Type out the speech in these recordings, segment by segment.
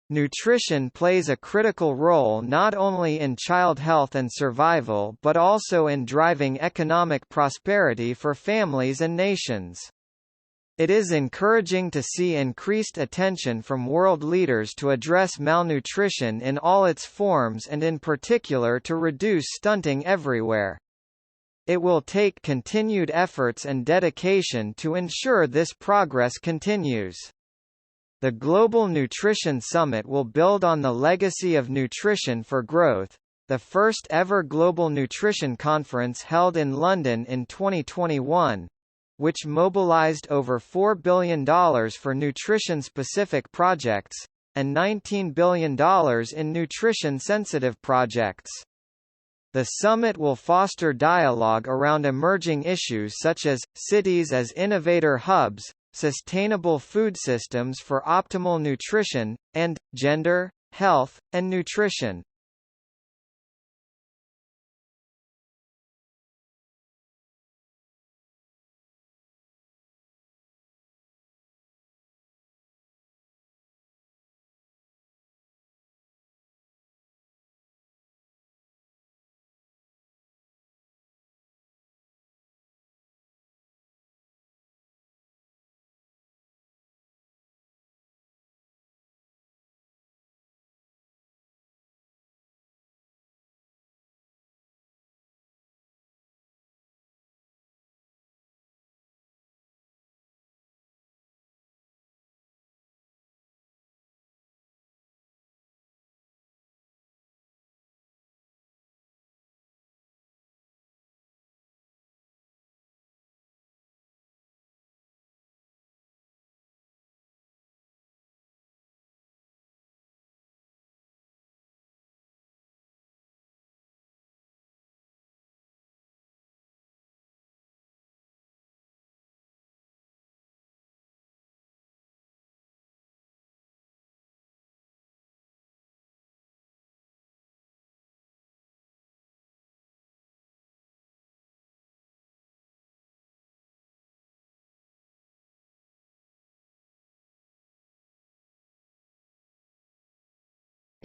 Nutrition plays a critical role not only in child health and survival but also in driving economic prosperity for families and nations. It is encouraging to see increased attention from world leaders to address malnutrition in all its forms and in particular to reduce stunting everywhere. It will take continued efforts and dedication to ensure this progress continues. The Global Nutrition Summit will build on the legacy of Nutrition for Growth, the first ever global nutrition conference held in London in 2021, which mobilized over $4 billion for nutrition-specific projects, and $19 billion in nutrition-sensitive projects. The summit will foster dialogue around emerging issues such as, cities as innovator hubs, sustainable food systems for optimal nutrition, and gender, health, and nutrition.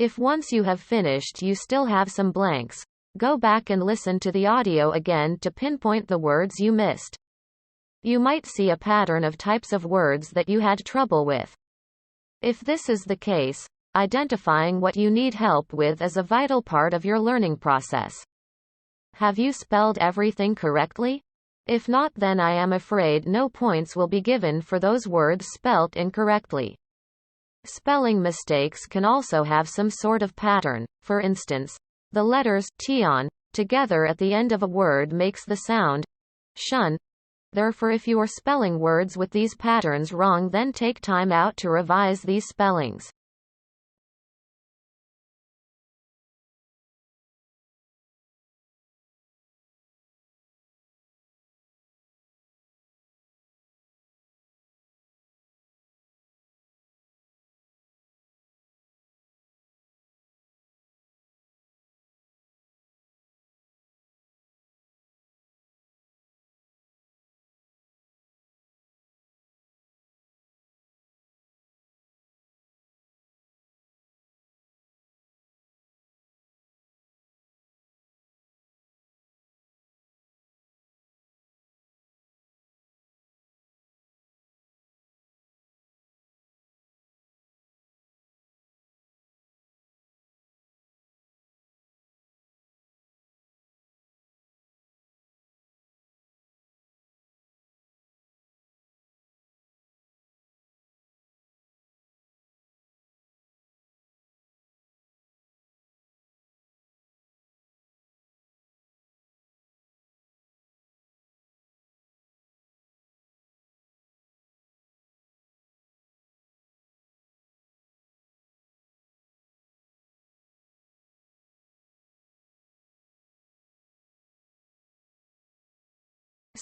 If once you have finished you still have some blanks, go back and listen to the audio again to pinpoint the words you missed. You might see a pattern of types of words that you had trouble with. If this is the case, identifying what you need help with is a vital part of your learning process. Have you spelled everything correctly? If not, then I am afraid no points will be given for those words spelt incorrectly. Spelling mistakes can also have some sort of pattern. For instance, the letters tion together at the end of a word makes the sound shun. Therefore, if you are spelling words with these patterns wrong, then take time out to revise these spellings.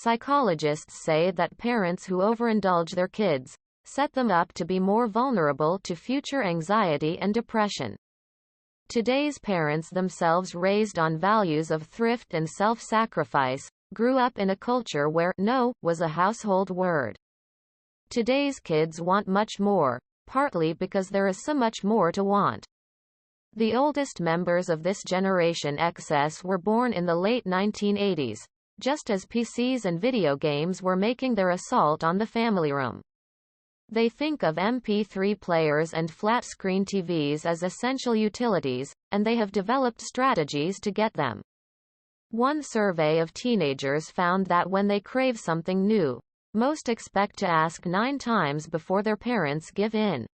Psychologists say that parents who overindulge their kids set them up to be more vulnerable to future anxiety and depression. Today's parents, themselves raised on values of thrift and self-sacrifice, grew up in a culture where no was a household word. Today's kids want much more. partly because there is so much more to want. The oldest members of this Generation XS were born in the late 1980s, just as PCs and video games were making their assault on the family room. They think of MP3 players and flat-screen TVs as essential utilities, and they have developed strategies to get them. One survey of teenagers found that when they crave something new, most expect to ask 9 times before their parents give in.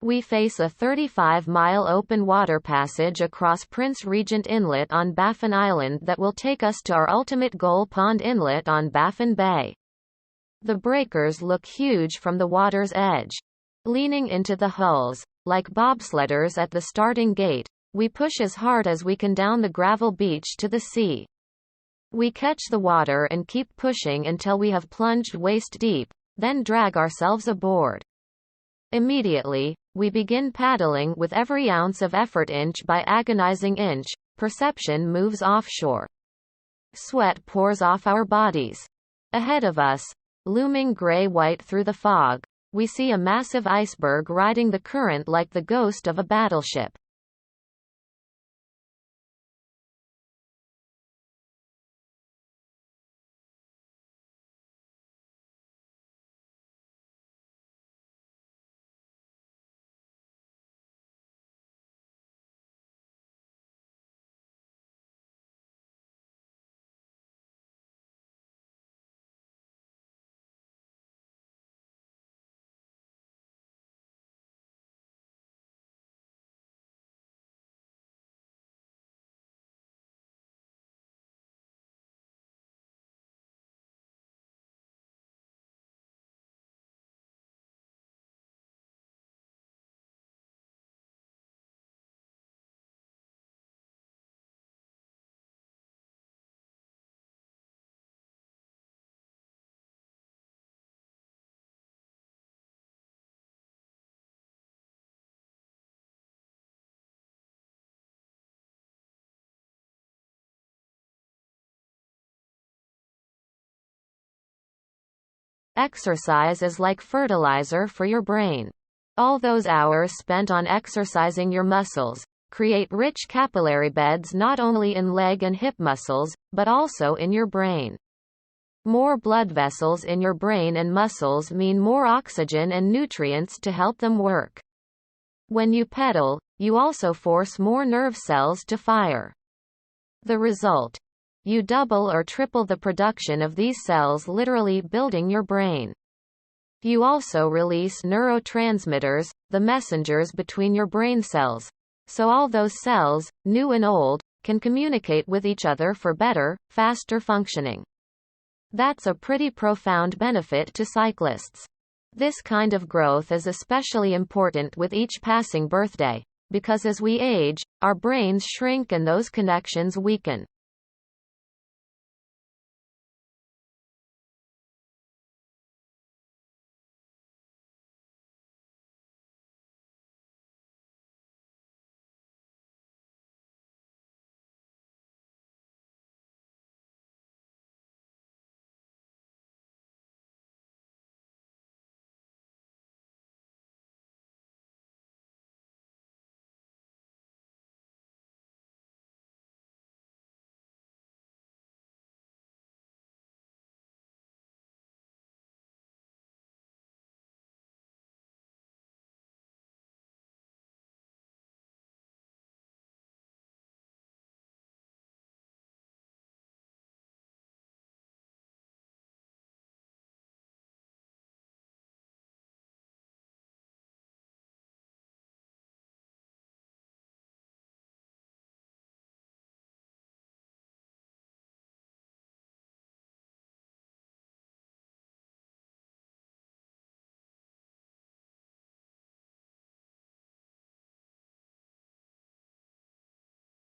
We face a 35-mile open water passage across Prince Regent Inlet on Baffin Island that will take us to our ultimate goal, Pond Inlet on Baffin Bay. The breakers look huge from the water's edge. Leaning into the hulls, like bobsledders at the starting gate, we push as hard as we can down the gravel beach to the sea. We catch the water and keep pushing until we have plunged waist deep, then drag ourselves aboard. Immediately, we begin paddling with every ounce of effort. Inch by agonizing inch, perception moves offshore. Sweat pours off our bodies. Ahead of us, looming gray-white through the fog, we see a massive iceberg riding the current like the ghost of a battleship. Exercise is like fertilizer for your brain. All those hours spent on exercising your muscles create rich capillary beds not only in leg and hip muscles, but also in your brain. More blood vessels in your brain and muscles mean more oxygen and nutrients to help them work. When you pedal, you also force more nerve cells to fire. The result? You double or triple the production of these cells, literally building your brain. You also release neurotransmitters, the messengers between your brain cells. So all those cells, new and old, can communicate with each other for better, faster functioning. That's a pretty profound benefit to cyclists. This kind of growth is especially important with each passing birthday, because as we age, our brains shrink and those connections weaken.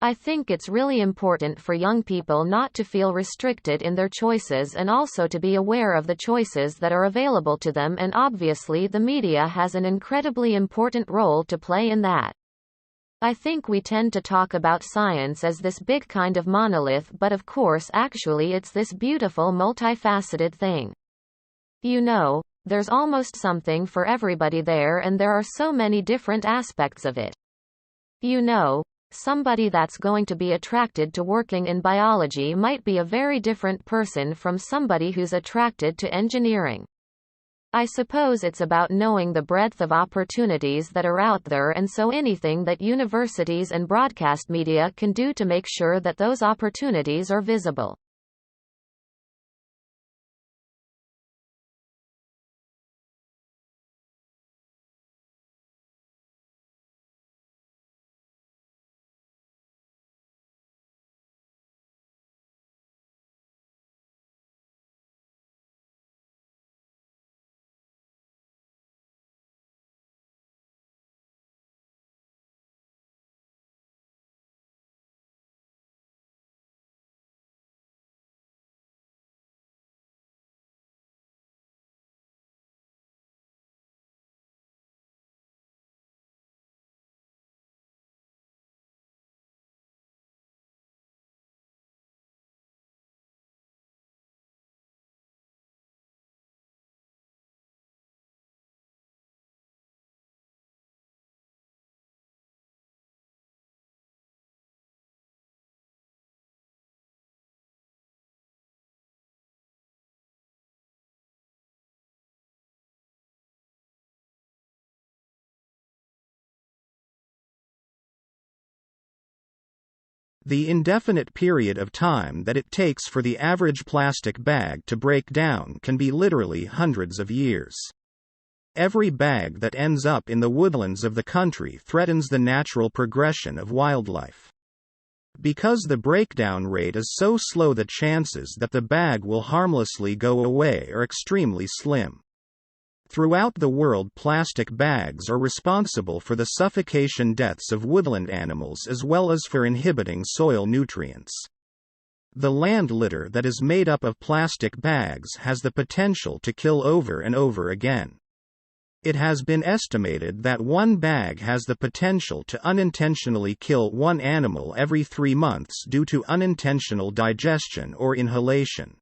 I think it's really important for young people not to feel restricted in their choices and also to be aware of the choices that are available to them, and obviously the media has an incredibly important role to play in that. I think we tend to talk about science as this big kind of monolith, but of course actually it's this beautiful multifaceted thing. You know, there's almost something for everybody there, and there are so many different aspects of it. You know, somebody that's going to be attracted to working in biology might be a very different person from somebody who's attracted to engineering. I suppose it's about knowing the breadth of opportunities that are out there, and so anything that universities and broadcast media can do to make sure that those opportunities are visible. The indefinite period of time that it takes for the average plastic bag to break down can be literally hundreds of years. Every bag that ends up in the woodlands of the country threatens the natural progression of wildlife. Because the breakdown rate is so slow, the chances that the bag will harmlessly go away are extremely slim. Throughout the world, plastic bags are responsible for the suffocation deaths of woodland animals as well as for inhibiting soil nutrients. The land litter that is made up of plastic bags has the potential to kill over and over again. It has been estimated that one bag has the potential to unintentionally kill one animal every 3 months due to unintentional digestion or inhalation.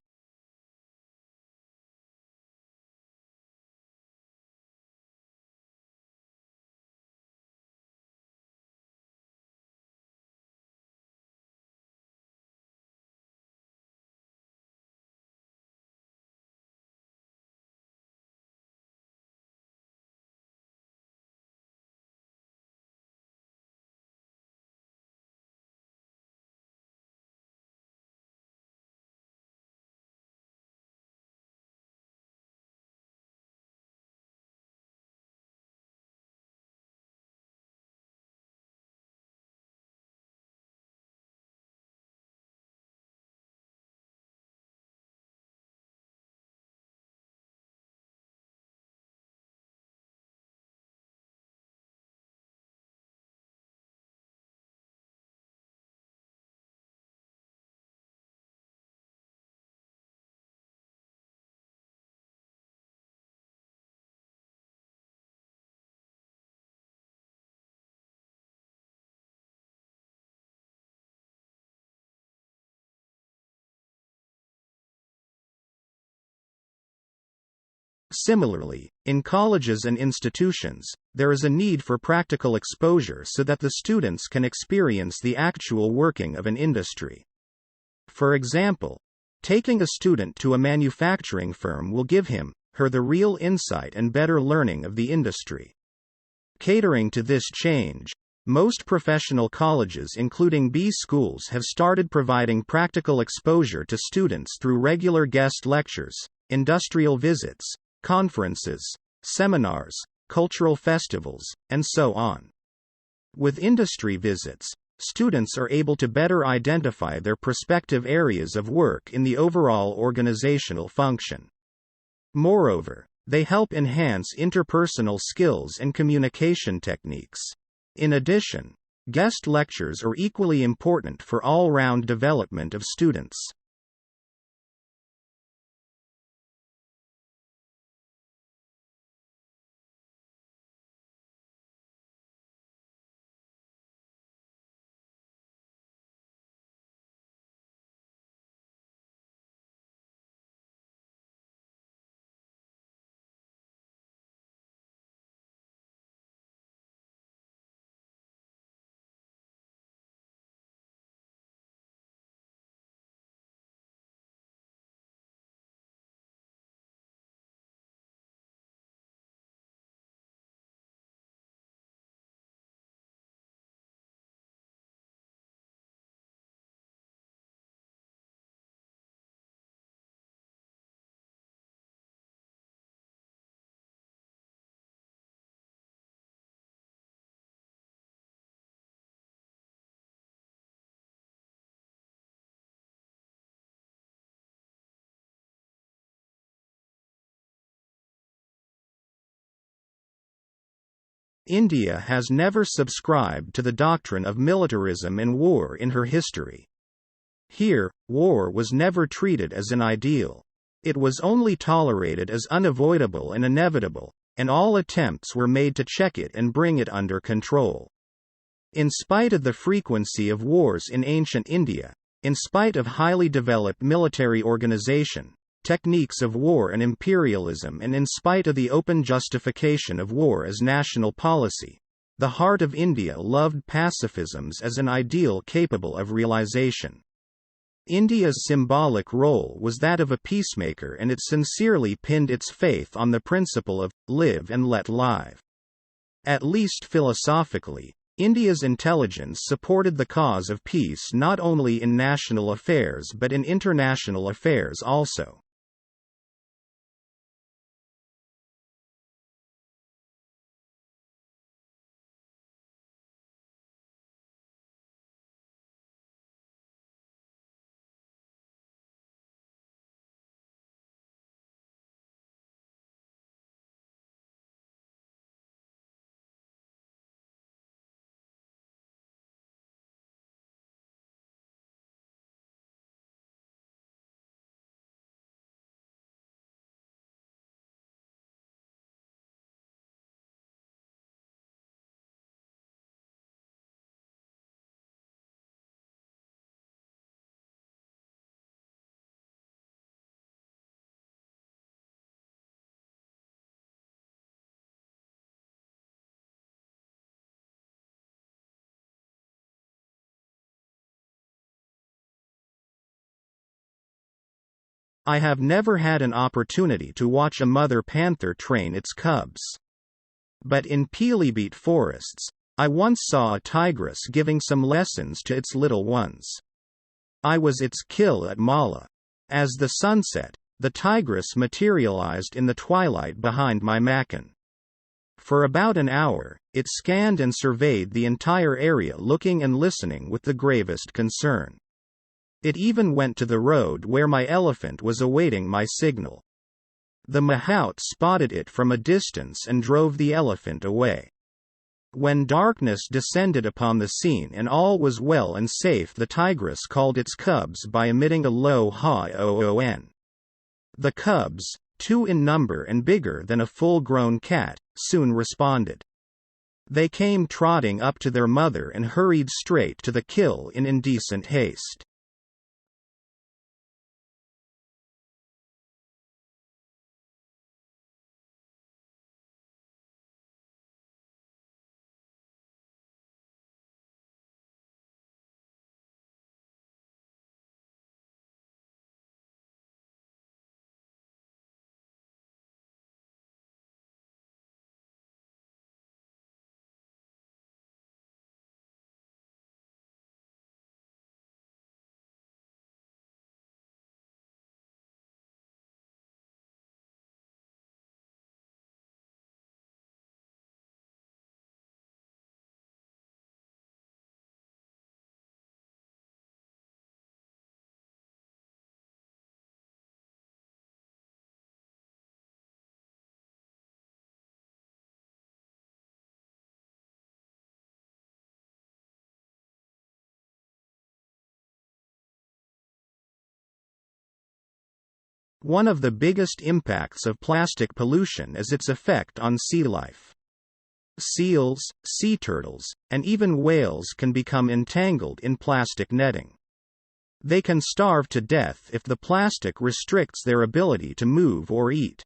Similarly, in colleges and institutions, there is a need for practical exposure so that the students can experience the actual working of an industry. For example, taking a student to a manufacturing firm will give him/her the real insight and better learning of the industry. Catering to this change, most professional colleges, including B schools, have started providing practical exposure to students through regular guest lectures, industrial visits, conferences, seminars, cultural festivals, and so on. With industry visits, students are able to better identify their prospective areas of work in the overall organizational function. Moreover, they help enhance interpersonal skills and communication techniques. In addition, Guest lectures are equally important for all-round development of students. India has never subscribed to the doctrine of militarism and war in her history. Here, war was never treated as an ideal. It was only tolerated as unavoidable and inevitable, and all attempts were made to check it and bring it under control. In spite of the frequency of wars in ancient India, in spite of highly developed military organization, techniques of war and imperialism, and in spite of the open justification of war as national policy, the heart of India loved pacifisms as an ideal capable of realization. India's symbolic role was that of a peacemaker, and it sincerely pinned its faith on the principle of live and let live. At least philosophically, India's intelligence supported the cause of peace not only in national affairs but in international affairs also. I have never had an opportunity to watch a mother panther train its cubs. But in Pilibhit forests, I once saw a tigress giving some lessons to its little ones. I was its kill at Mala. As the sun set, the tigress materialized in the twilight behind my makan. For about an hour, it scanned and surveyed the entire area, looking and listening with the gravest concern. It even went to the road where my elephant was awaiting my signal. The mahout spotted it from a distance and drove the elephant away. When darkness descended upon the scene and all was well and safe, the tigress called its cubs by emitting a low ha-oon. The cubs, 2 in number and bigger than a full-grown cat, soon responded. They came trotting up to their mother and hurried straight to the kill in indecent haste. One of the biggest impacts of plastic pollution is its effect on sea life. Seals, sea turtles, and even whales can become entangled in plastic netting. They can starve to death if the plastic restricts their ability to move or eat.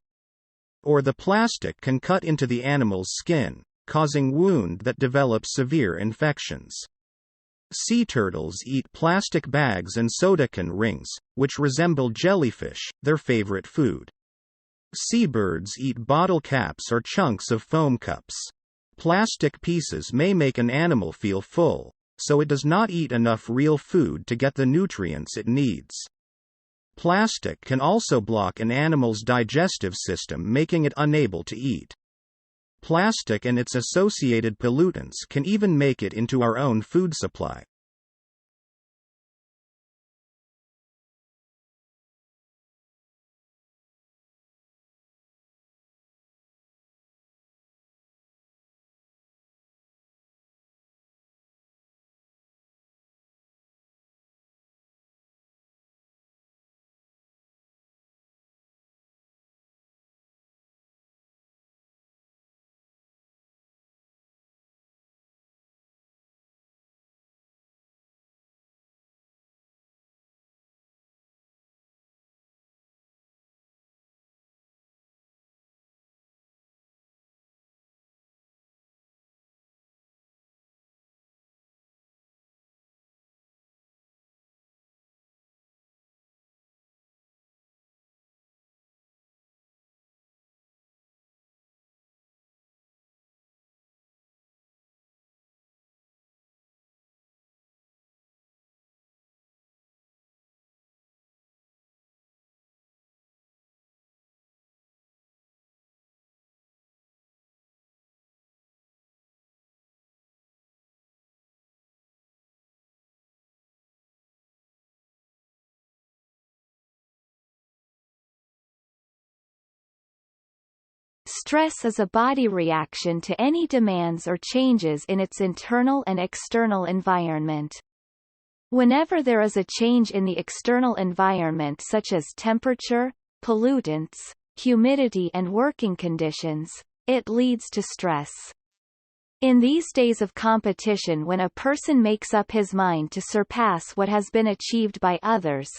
Or the plastic can cut into the animal's skin, causing wounds that develop severe infections. Sea turtles eat plastic bags and soda can rings, which resemble jellyfish, their favorite food. Seabirds eat bottle caps or chunks of foam cups. Plastic pieces may make an animal feel full, so it does not eat enough real food to get the nutrients it needs. Plastic can also block an animal's digestive system, making it unable to eat. Plastic and its associated pollutants can even make it into our own food supply. Stress is a body reaction to any demands or changes in its internal and external environment. Whenever there is a change in the external environment such as temperature, pollutants, humidity and working conditions, it leads to stress. In these days of competition, when a person makes up his mind to surpass what has been achieved by others,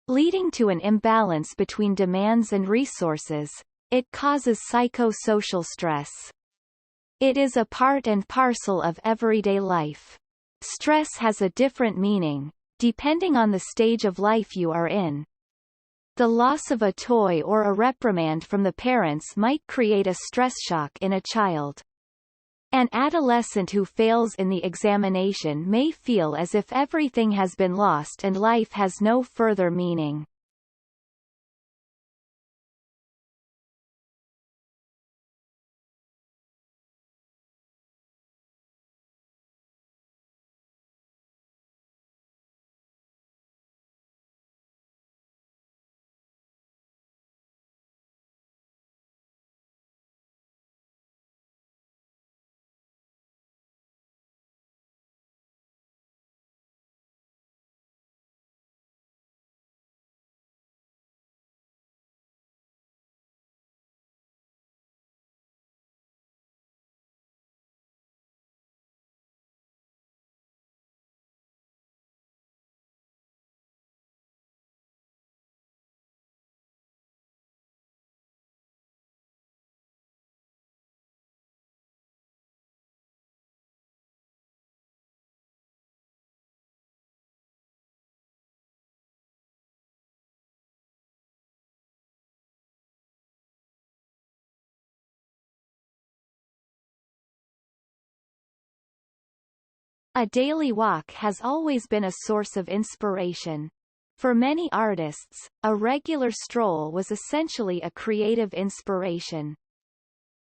leading to an imbalance between demands and resources, it causes psychosocial stress. It is a part and parcel of everyday life. Stress has a different meaning, depending on the stage of life you are in. The loss of a toy or a reprimand from the parents might create a stress shock in a child. An adolescent who fails in the examination may feel as if everything has been lost and life has no further meaning. A daily walk has always been a source of inspiration. For many artists, a regular stroll was essentially a creative inspiration.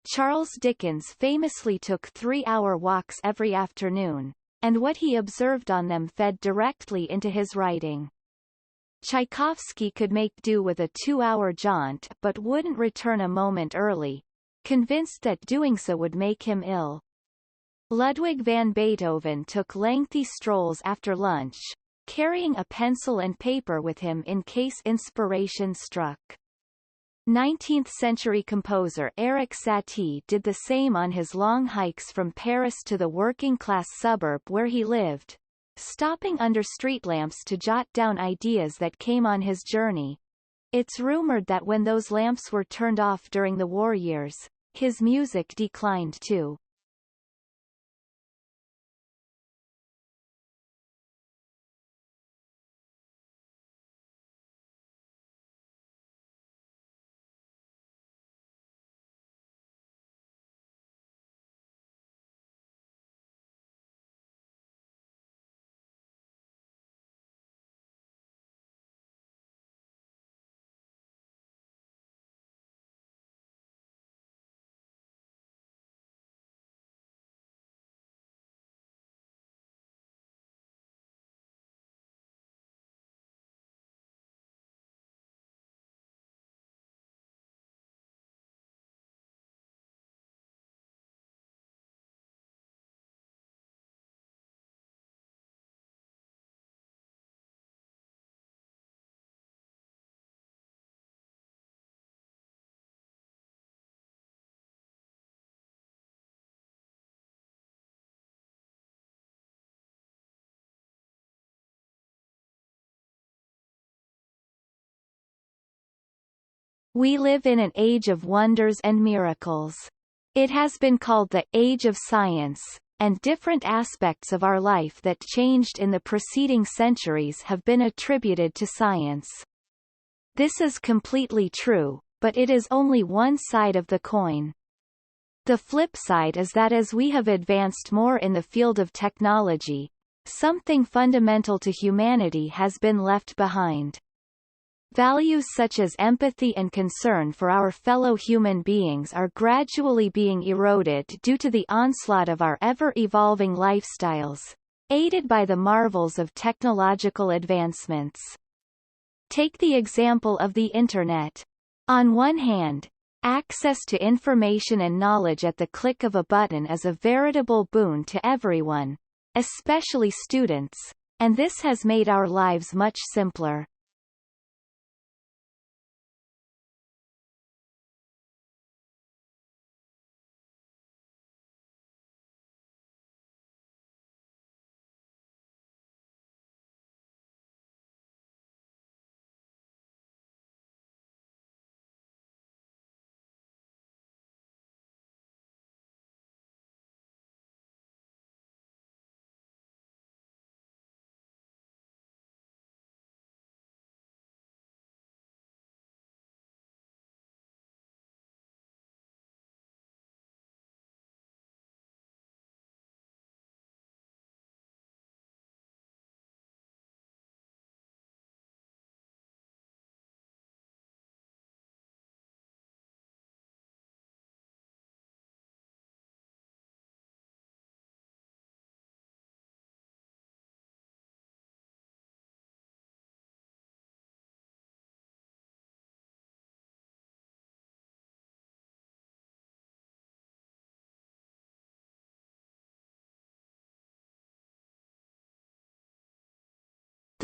Charles Dickens famously took 3-hour walks every afternoon, and what he observed on them fed directly into his writing. Tchaikovsky could make do with a 2-hour jaunt but wouldn't return a moment early, convinced that doing so would make him ill. Ludwig van Beethoven took lengthy strolls after lunch, carrying a pencil and paper with him in case inspiration struck. 19th-century composer Erik Satie did the same on his long hikes from Paris to the working-class suburb where he lived, stopping under street lamps to jot down ideas that came on his journey. It's rumored that when those lamps were turned off during the war years, his music declined too. We live in an age of wonders and miracles. It has been called the age of science, and different aspects of our life that changed in the preceding centuries have been attributed to science. This is completely true, but it is only one side of the coin. The flip side is that as we have advanced more in the field of technology, something fundamental to humanity has been left behind. Values such as empathy and concern for our fellow human beings are gradually being eroded due to the onslaught of our ever-evolving lifestyles, aided by the marvels of technological advancements. Take the example of the Internet. On one hand, access to information and knowledge at the click of a button is a veritable boon to everyone, especially students, and this has made our lives much simpler.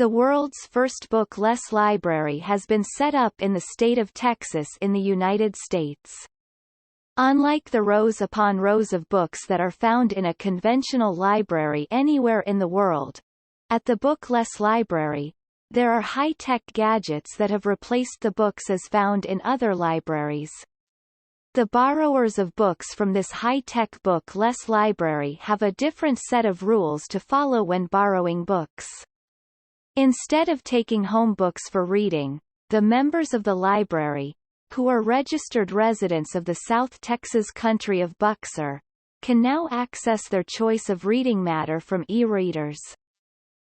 The world's first bookless library has been set up in the state of Texas in the United States. Unlike the rows upon rows of books that are found in a conventional library anywhere in the world, at the bookless library, there are high-tech gadgets that have replaced the books as found in other libraries. The borrowers of books from this high-tech bookless library have a different set of rules to follow when borrowing books. Instead of taking home books for reading, the members of the library, who are registered residents of the South Texas country of Buxar, can now access their choice of reading matter from e-readers.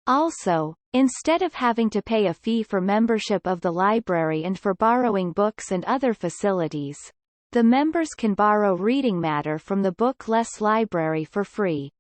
Also, instead of having to pay a fee for membership of the library and for borrowing books and other facilities, the members can borrow reading matter from the bookless library for free.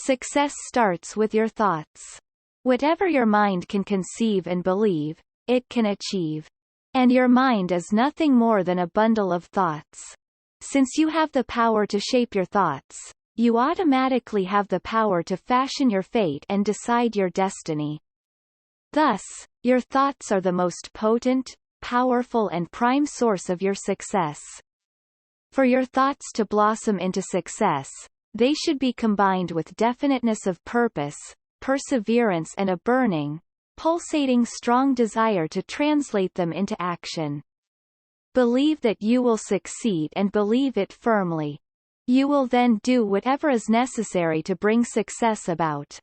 Success starts with your thoughts. Whatever your mind can conceive and believe, it can achieve. And your mind is nothing more than a bundle of thoughts. Since you have the power to shape your thoughts, you automatically have the power to fashion your fate and decide your destiny. Thus, your thoughts are the most potent, powerful and prime source of your success. For your thoughts to blossom into success, they should be combined with definiteness of purpose, perseverance and a burning, pulsating strong desire to translate them into action. Believe that you will succeed and believe it firmly. You will then do whatever is necessary to bring success about.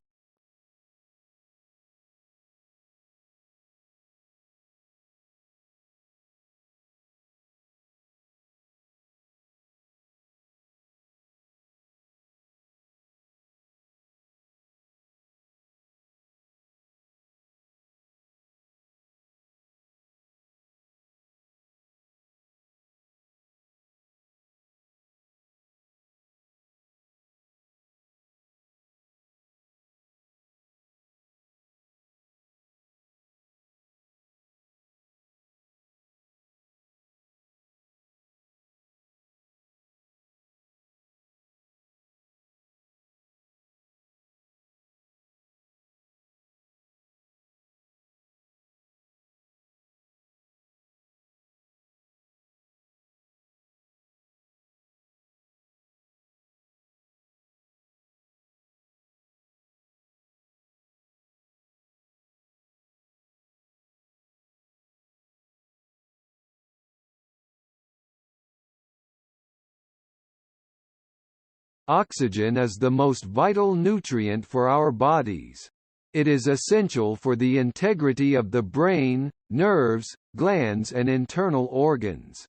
Oxygen is the most vital nutrient for our bodies. It is essential for the integrity of the brain, nerves, glands and internal organs.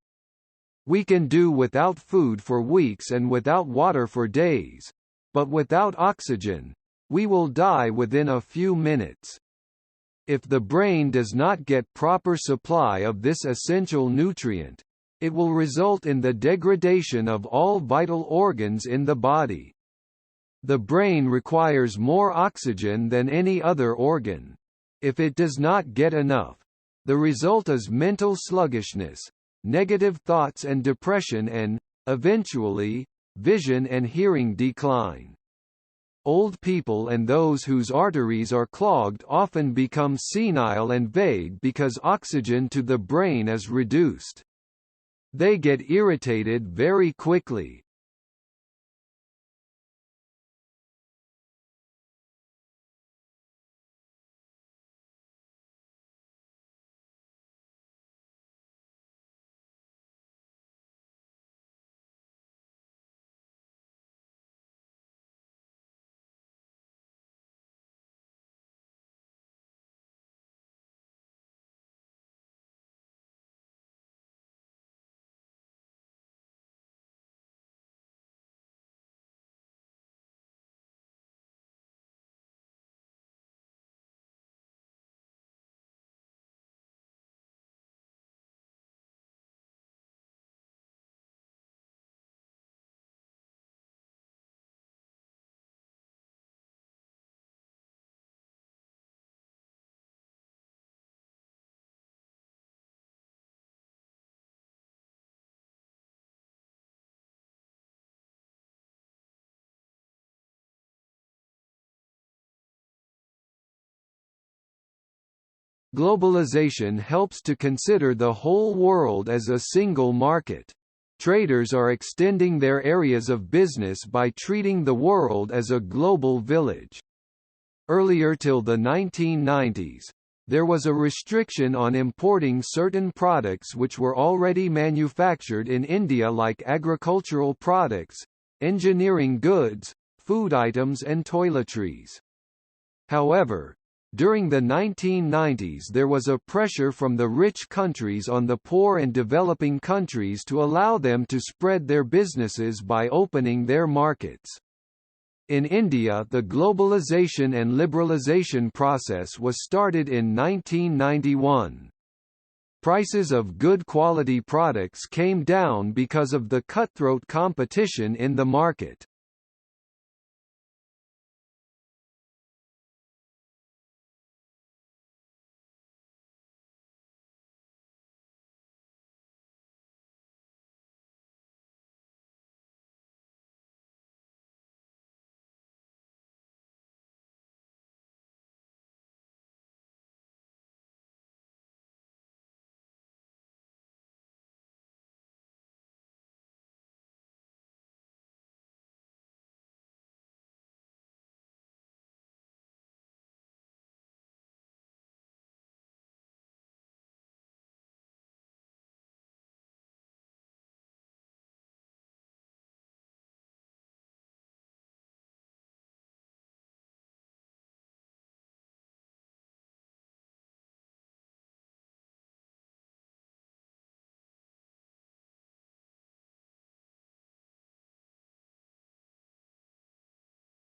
We can do without food for weeks and without water for days. But without oxygen, we will die within a few minutes. If the brain does not get proper supply of this essential nutrient, it will result in the degradation of all vital organs in the body. The brain requires more oxygen than any other organ. If it does not get enough, the result is mental sluggishness, negative thoughts and depression and, eventually, vision and hearing decline. Old people and those whose arteries are clogged often become senile and vague because oxygen to the brain is reduced. They get irritated very quickly. Globalization helps to consider the whole world as a single market. Traders are extending their areas of business by treating the world as a global village. Earlier till the 1990s, there was a restriction on importing certain products which were already manufactured in India like agricultural products, engineering goods, food items and toiletries. However, during the 1990s there was a pressure from the rich countries on the poor and developing countries to allow them to spread their businesses by opening their markets. In India, the globalization and liberalization process was started in 1991. Prices of good quality products came down because of the cutthroat competition in the market.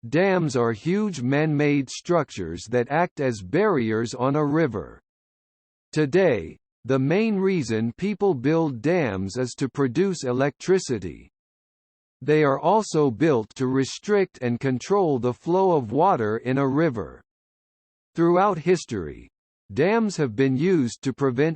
Dams are huge man-made structures that act as barriers on a river. Today, the main reason people build dams is to produce electricity. They are also built to restrict and control the flow of water in a river. Throughout history, dams have been used to prevent